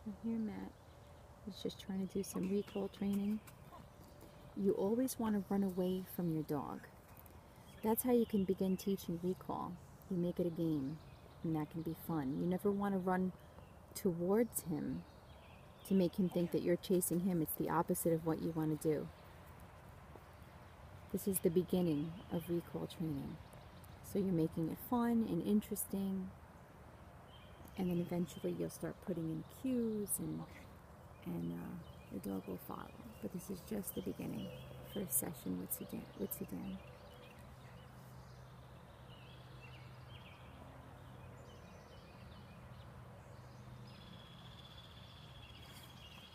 So here Matt is just trying to do some recall training. You always want to run away from your dog. That's how you can begin teaching recall. You make it a game, and that can be fun. You never want to run towards him to make him think that you're chasing him. It's the opposite of what you want to do. This is the beginning of recall training. So you're making it fun and interesting, and then eventually you'll start putting in cues, and the dog will follow. But this is just the beginning for a session with Sudan.